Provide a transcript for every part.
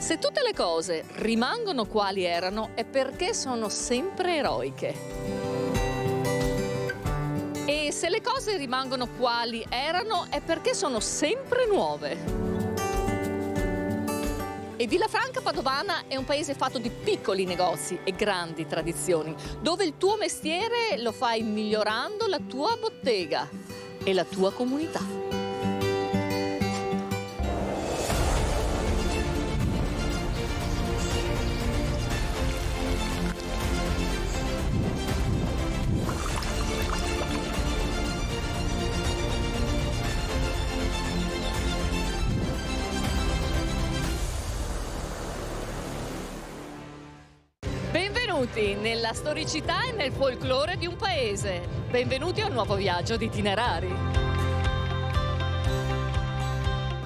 Se tutte le cose rimangono quali erano è perché sono sempre eroiche. E se le cose rimangono quali erano è perché sono sempre nuove. E Villafranca Padovana è un paese fatto di piccoli negozi e grandi tradizioni, dove il tuo mestiere lo fai migliorando la tua bottega e la tua comunità. Benvenuti nella storicità e nel folklore di un paese. Benvenuti a un nuovo viaggio di itinerari.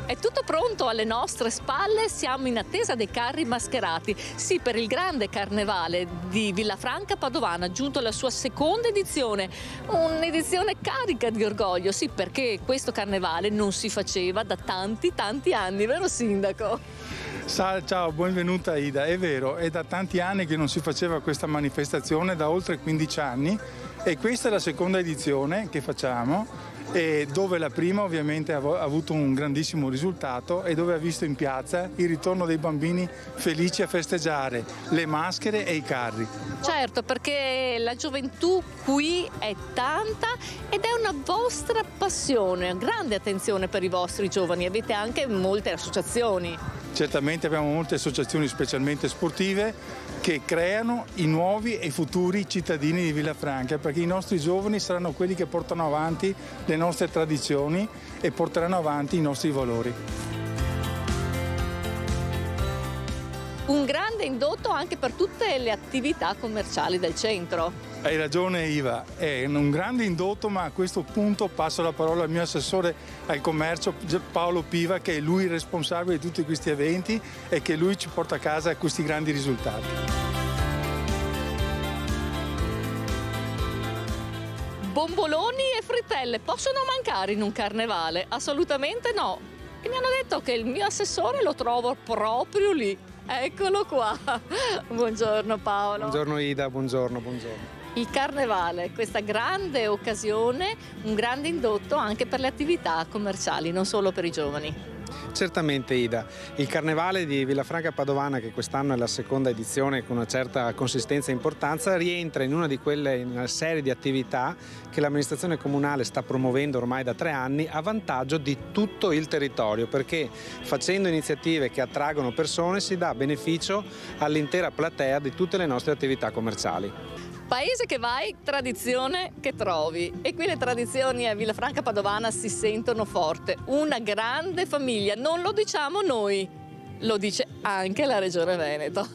È tutto pronto alle nostre spalle, siamo in attesa dei carri mascherati. Sì, per il grande carnevale di Villafranca Padovana, giunto alla sua seconda edizione. Un'edizione carica di orgoglio, sì, perché questo carnevale non si faceva da tanti anni, vero Sindaco? Ciao, benvenuta Ida. È vero, è da tanti anni che non si faceva questa manifestazione, da oltre 15 anni, e questa è la seconda edizione che facciamo, e dove la prima ovviamente ha avuto un grandissimo risultato e dove ha visto in piazza il ritorno dei bambini felici a festeggiare le maschere e i carri. Certo, perché la gioventù qui è tanta ed è una vostra passione, grande attenzione per i vostri giovani, avete anche molte associazioni. Certamente abbiamo molte associazioni, specialmente sportive, che creano i nuovi e futuri cittadini di Villafranca, perché i nostri giovani saranno quelli che portano avanti le nostre tradizioni e porteranno avanti i nostri valori. Un grande indotto anche per tutte le attività commerciali del centro. Hai ragione Iva, è un grande indotto, ma a questo punto passo la parola al mio assessore al commercio Paolo Piva, che è lui il responsabile di tutti questi eventi e che lui ci porta a casa questi grandi risultati. Bomboloni e frittelle possono mancare in un carnevale? Assolutamente no. E mi hanno detto che il mio assessore lo trovo proprio lì. Eccolo qua. Buongiorno Paolo. Buongiorno Ida, buongiorno. Il carnevale, questa grande occasione, un grande indotto anche per le attività commerciali, non solo per i giovani. Certamente Ida, il carnevale di Villafranca Padovana, che quest'anno è la seconda edizione con una certa consistenza e importanza, rientra in una serie di attività che l'amministrazione comunale sta promuovendo ormai da 3 anni a vantaggio di tutto il territorio, perché facendo iniziative che attraggono persone si dà beneficio all'intera platea di tutte le nostre attività commerciali. Paese che vai, tradizione che trovi. E qui le tradizioni a Villafranca Padovana si sentono forte. Una grande famiglia, non lo diciamo noi, lo dice anche la Regione Veneto.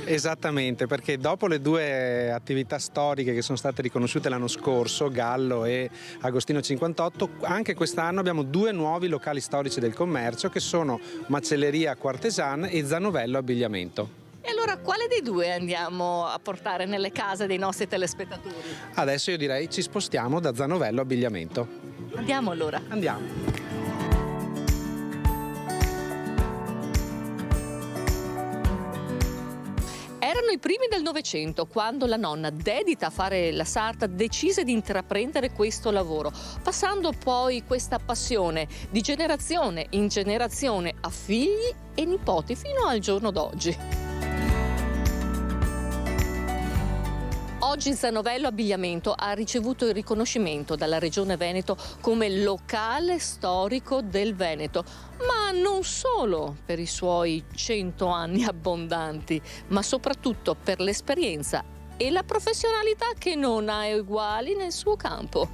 Esattamente, perché dopo le 2 attività storiche che sono state riconosciute l'anno scorso, Gallo e Agostino 58, anche quest'anno abbiamo 2 nuovi locali storici del commercio che sono Macelleria Quartesan e Zanovello Abbigliamento. E allora quale dei 2 andiamo a portare nelle case dei nostri telespettatori? Adesso io direi ci spostiamo da Zanovello Abbigliamento. Andiamo allora. Andiamo. Erano i primi del Novecento quando la nonna, dedita a fare la sarta, decise di intraprendere questo lavoro, passando poi questa passione di generazione in generazione a figli e nipoti fino al giorno d'oggi. Oggi Zanovello Abbigliamento ha ricevuto il riconoscimento dalla Regione Veneto come locale storico del Veneto, ma non solo per i suoi 100 anni abbondanti, ma soprattutto per l'esperienza e la professionalità che non ha uguali nel suo campo.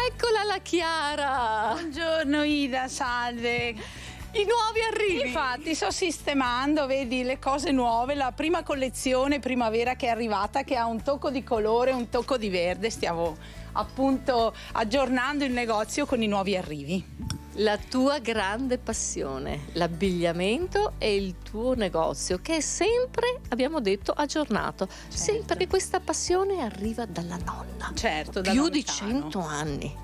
Eccola la Chiara! Buongiorno Ida, salve! I nuovi arrivi! Infatti sto sistemando, vedi, le cose nuove, la prima collezione primavera che è arrivata, che ha un tocco di colore, un tocco di verde, stiamo appunto aggiornando il negozio con i nuovi arrivi. La tua grande passione, l'abbigliamento e il tuo negozio, che è sempre abbiamo detto aggiornato. Sì, perché questa passione arriva dalla nonna. Certo, da Più di lontano. 100 anni.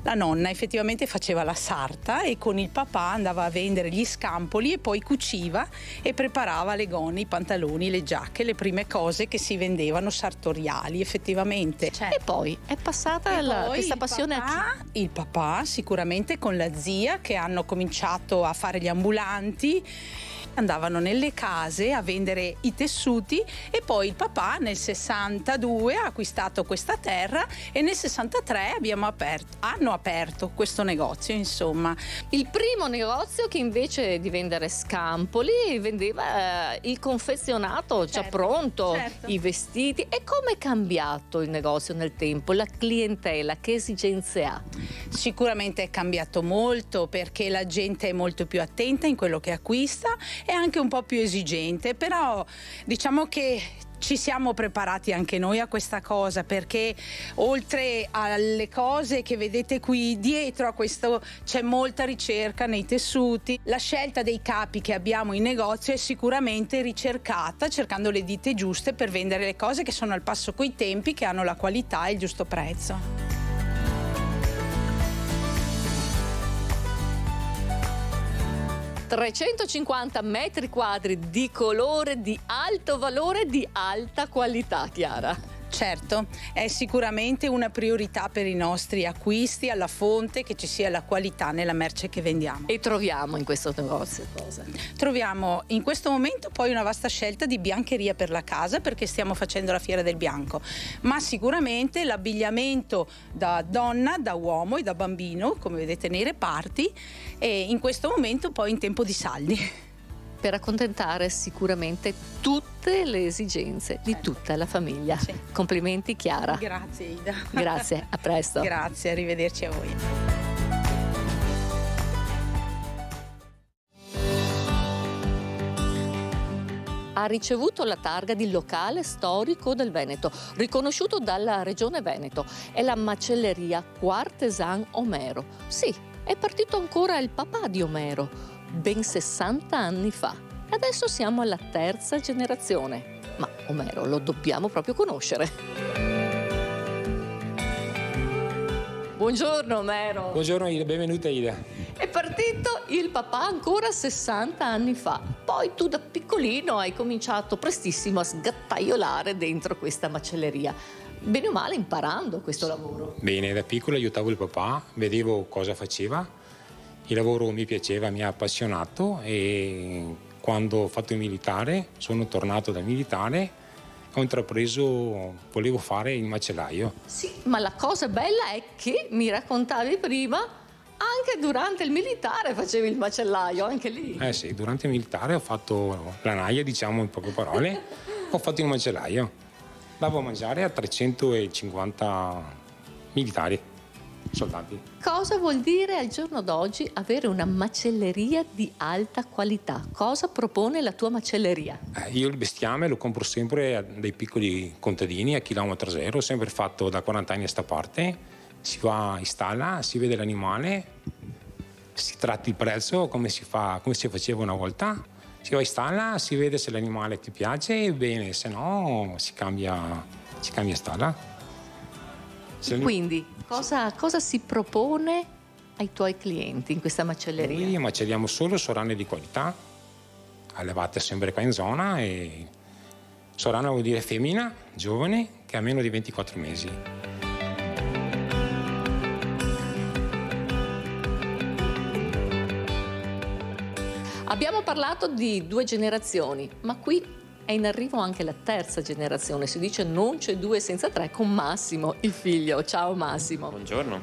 La nonna effettivamente faceva la sarta e con il papà andava a vendere gli scampoli e poi cuciva e preparava le gonne, i pantaloni, le giacche, le prime cose che si vendevano sartoriali effettivamente. E poi è passata questa passione a chi? Il papà sicuramente con la zia, che hanno cominciato a fare gli ambulanti, andavano nelle case a vendere i tessuti e poi il papà nel 62 ha acquistato questa terra e nel 63 hanno aperto questo negozio, insomma. Il primo negozio che invece di vendere scampoli vendeva il confezionato già Certo, pronto, certo. i vestiti. E come è cambiato il negozio nel tempo? La clientela che esigenze ha? Sicuramente è cambiato molto perché la gente è molto più attenta in quello che acquista e anche un po' più esigente, però diciamo che ci siamo preparati anche noi a questa cosa, perché oltre alle cose che vedete qui dietro a questo c'è molta ricerca nei tessuti. La scelta dei capi che abbiamo in negozio è sicuramente ricercata, cercando le ditte giuste per vendere le cose che sono al passo coi tempi, che hanno la qualità e il giusto prezzo. 350 metri quadri di colore, di alto valore, di alta qualità, Chiara. Certo, è sicuramente una priorità per i nostri acquisti alla fonte che ci sia la qualità nella merce che vendiamo. E troviamo in questo negozio cosa? Troviamo in questo momento poi una vasta scelta di biancheria per la casa, perché stiamo facendo la Fiera del Bianco, ma sicuramente l'abbigliamento da donna, da uomo e da bambino, come vedete nei reparti, e in questo momento poi in tempo di saldi. Per accontentare sicuramente tutte le esigenze di tutta la famiglia. Sì. Complimenti, Chiara. Grazie Ida. Grazie, a presto. Grazie, arrivederci a voi. Ha ricevuto la targa di locale storico del Veneto, riconosciuto dalla Regione Veneto. È la macelleria Quartesan Omero. Sì, è partito ancora il papà di Omero, ben 60 anni fa. Adesso siamo alla terza generazione, ma Omero lo dobbiamo proprio conoscere. Buongiorno Omero. Buongiorno Ida, benvenuta Ida. È partito il papà ancora 60 anni fa. Poi tu da piccolino hai cominciato prestissimo a sgattaiolare dentro questa macelleria. Bene o male imparando questo lavoro. Bene, da piccolo aiutavo il papà, vedevo cosa faceva, il lavoro mi piaceva, mi ha appassionato e quando ho fatto il militare, sono tornato dal militare, ho intrapreso, volevo fare il macellaio. Sì, ma la cosa bella è che mi raccontavi prima, anche durante il militare facevi il macellaio, anche lì. Sì, durante il militare ho fatto la naia, diciamo in poche parole, ho fatto il macellaio. Davo a mangiare a 350 militari, soldati. Cosa vuol dire al giorno d'oggi avere una macelleria di alta qualità? Cosa propone la tua macelleria? Io il bestiame lo compro sempre dai piccoli contadini a chilometro zero, ho sempre fatto da 40 anni a sta parte. Si va in stalla, si vede l'animale, si tratta il prezzo come si faceva una volta. Si va in stalla, si vede se l'animale ti piace, bene, se no si cambia stalla. Quindi cosa si propone ai tuoi clienti in questa macelleria? Noi macelliamo solo sorane di qualità, allevate sempre qua in zona, e sorana vuol dire femmina, giovane, che ha meno di 24 mesi. Abbiamo parlato di 2 generazioni, ma qui è in arrivo anche la terza generazione. Si dice non c'è 2 senza 3, con Massimo, il figlio. Ciao Massimo. Buongiorno.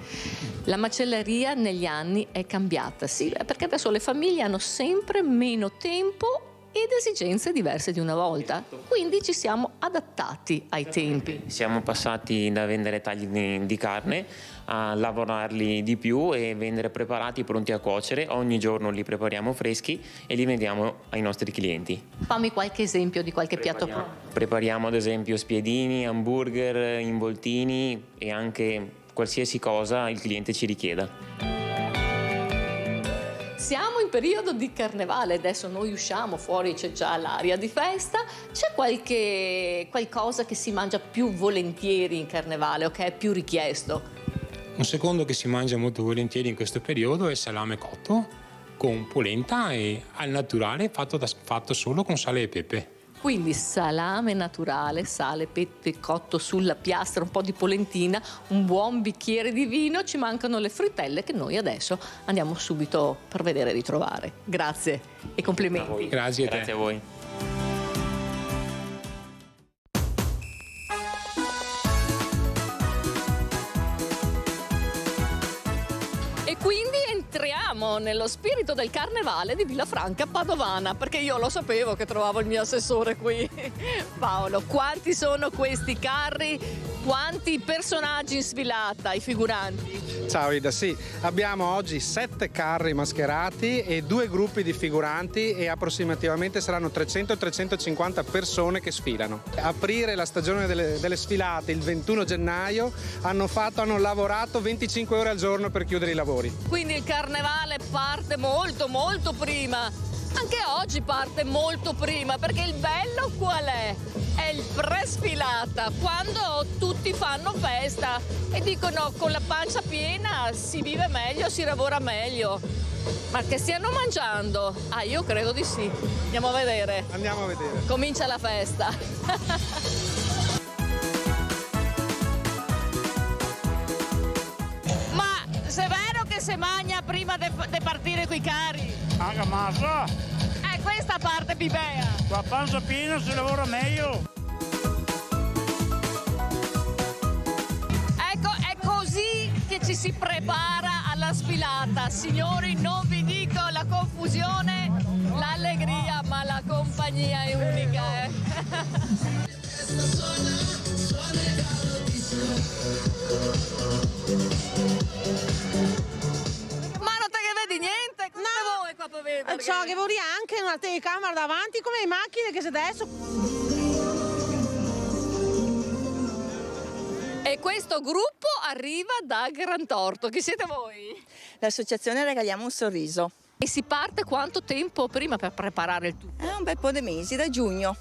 La macelleria negli anni è cambiata, sì, perché adesso le famiglie hanno sempre meno tempo ed esigenze diverse di una volta. Quindi ci siamo adattati ai tempi. Siamo passati da vendere tagli di carne a lavorarli di più e vendere preparati pronti a cuocere. Ogni giorno li prepariamo freschi e li vendiamo ai nostri clienti. Fammi qualche esempio di qualche piatto pronto. Prepariamo ad esempio spiedini, hamburger, involtini e anche qualsiasi cosa il cliente ci richieda. Siamo in periodo di carnevale, adesso noi usciamo fuori, c'è già l'aria di festa. C'è qualcosa che si mangia più volentieri in carnevale o che è più richiesto? Un secondo che si mangia molto volentieri in questo periodo è il salame cotto con polenta e al naturale fatto solo con sale e pepe. Quindi salame naturale, sale, pepe cotto sulla piastra, un po' di polentina, un buon bicchiere di vino, ci mancano le frittelle che noi adesso andiamo subito per vedere e ritrovare. Grazie e complimenti. Grazie a te. Grazie a voi. E quindi entriamo nello spirito del carnevale di Villafranca Padovana, perché io lo sapevo che trovavo il mio assessore qui. Paolo, quanti sono questi carri? Quanti personaggi in sfilata, i figuranti? Ciao Ida, sì, abbiamo oggi 7 carri mascherati e 2 gruppi di figuranti e approssimativamente saranno 300-350 persone che sfilano. Aprire la stagione delle sfilate il 21 gennaio hanno lavorato 25 ore al giorno per chiudere i lavori. Quindi il carnevale parte molto prima. Anche oggi parte molto prima, perché il bello qual è? È il pre-sfilata, quando tutti fanno festa e dicono con la pancia piena si vive meglio, si lavora meglio. Ma che stiano mangiando? Ah, io credo di sì. Andiamo a vedere. Andiamo a vedere. Comincia la festa. Ma se è vero che si mangia prima di partire coi carri? Anche massa, Questa parte pipea. con la pancia piena si lavora meglio. Ecco, è così che ci si prepara alla sfilata. Signori, non vi dico la confusione, l'allegria, ma la compagnia è unica. Ma non te che vedi niente? Come vuoi qua per vedere? Ciò che vorrei anche una telecamera davanti come le macchine che se adesso. E questo gruppo arriva da Grantorto. Chi siete voi? L'associazione Regaliamo un Sorriso. E si parte quanto tempo prima per preparare il tutto? È un bel po' di mesi, da giugno.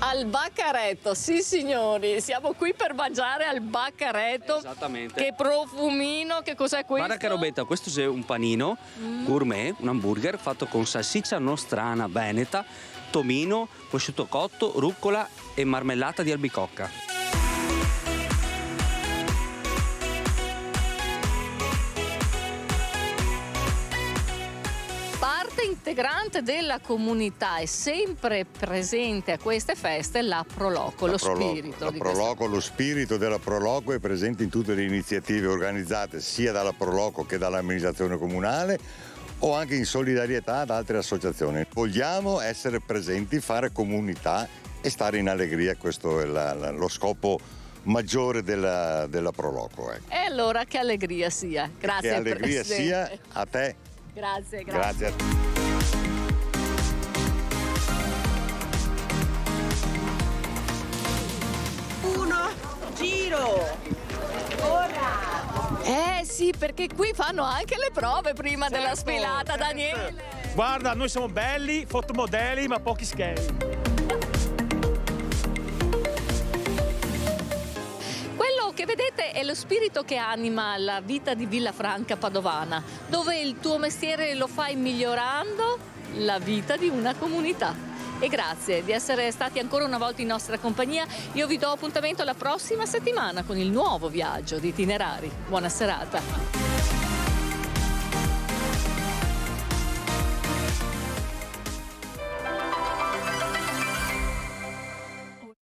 Al Baccaretto, sì signori, siamo qui per mangiare al Baccaretto. Esattamente. Che profumino, che cos'è questo? Guarda che robetta, questo è un panino gourmet, un hamburger fatto con salsiccia nostrana veneta, tomino, prosciutto cotto, rucola e marmellata di albicocca. Parte integrante della comunità e sempre presente a queste feste la Proloco, lo spirito. Lo spirito della Proloco è presente in tutte le iniziative organizzate sia dalla Proloco che dall'amministrazione comunale o anche in solidarietà ad altre associazioni. Vogliamo essere presenti, fare comunità e stare in allegria, questo è lo scopo maggiore della Proloco. E allora che allegria sia. Grazie. Che allegria Presidente. sia a te. Grazie. Grazie a te. Uno, giro. Ora. Sì, perché qui fanno anche le prove prima della sfilata, Daniele. Guarda, noi siamo belli, fotomodelli, ma pochi schemi. Quello che vedete è lo spirito che anima la vita di Villafranca Padovana, dove il tuo mestiere lo fai migliorando la vita di una comunità. E grazie di essere stati ancora una volta in nostra compagnia. Io vi do appuntamento la prossima settimana con il nuovo viaggio di itinerari. Buona serata.